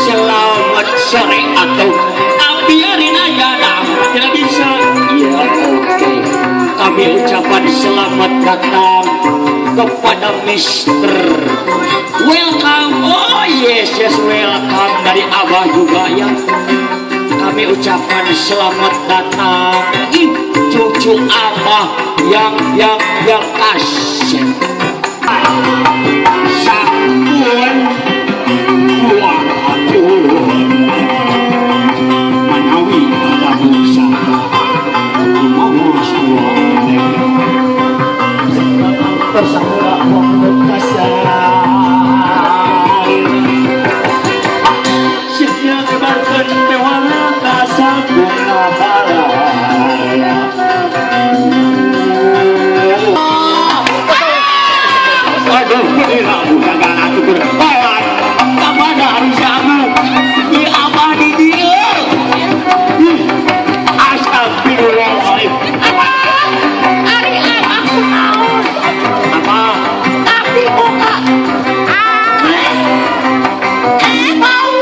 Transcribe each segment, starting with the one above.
Selamat sore atau biarin aja dah, tidak bisa. Ya oke. Kami ucapan selamat datang kepada Mister. Welcome. Oh yes welcome dari Abah juga ya. Kami ucapkan selamat datang cucu Abah yang kasih. Sampun buat atur manawi adamu sama mau suara bersama Muhammad kasar siapnya kebarkan pewana kasar bunga balaya. Aduh, ini rabu dagang aku berbalan. Kemana harus aku? Di apa di dia? Astagfirullahaladzim. Ari aku mau. Apa? Tapi buka. Mau.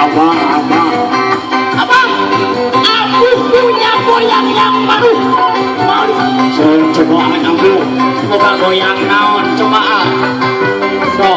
Abang. Aku punya goyang yang baru. Coba aku. Semoga goyang naon. Coba. So.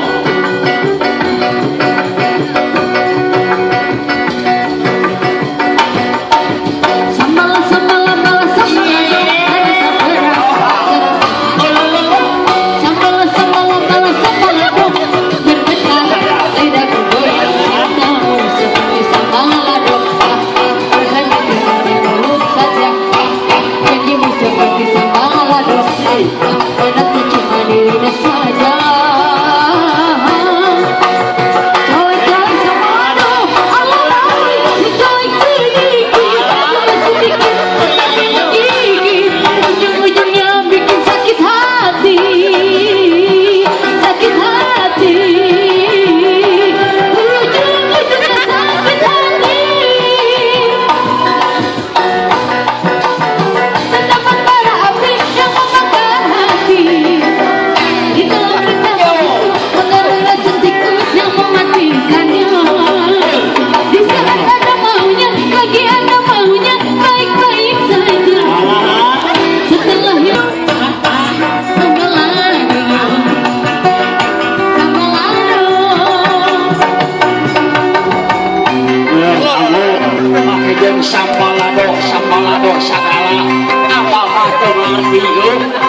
Sambalado sagala apa mah mengerti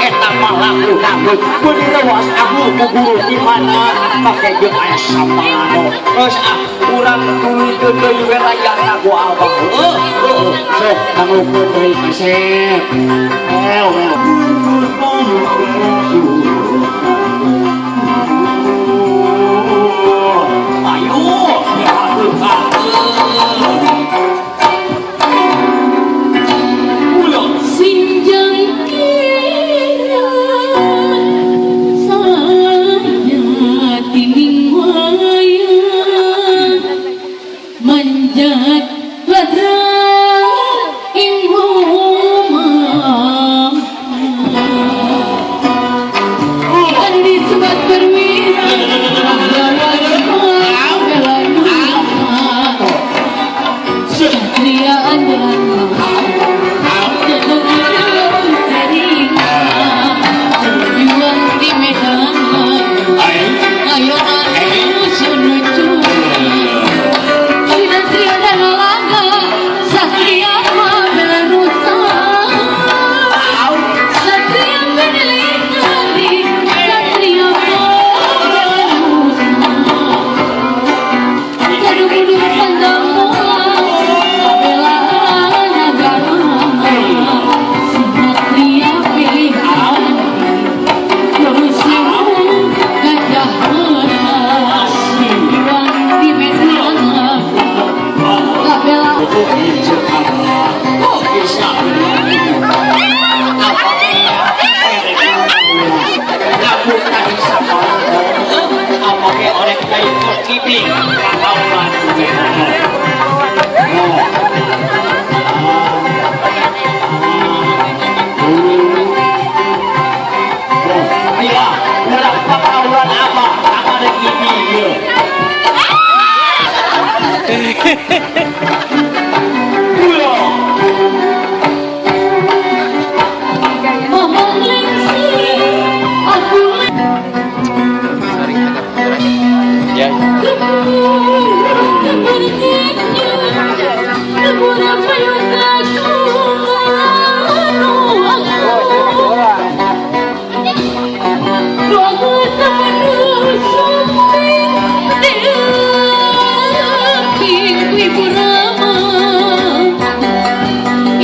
eta mah laku dangdut benewas aku kuburu di mana pakai jeung aya sambalado terus urang tuluykeun deui we rayana ku Abah sok tangukeun deui kasep ayo ya kipi kaulan iya udah kaulan apa ada kipi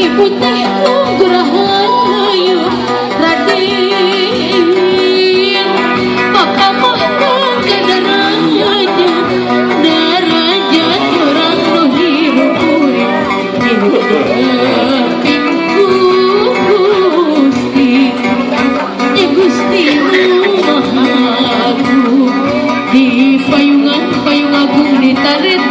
Ibu teh Rahayu Raden Papa mohon ke darajat orang no hirup urip pingku Gusti Maha Agung di payung agung ditarik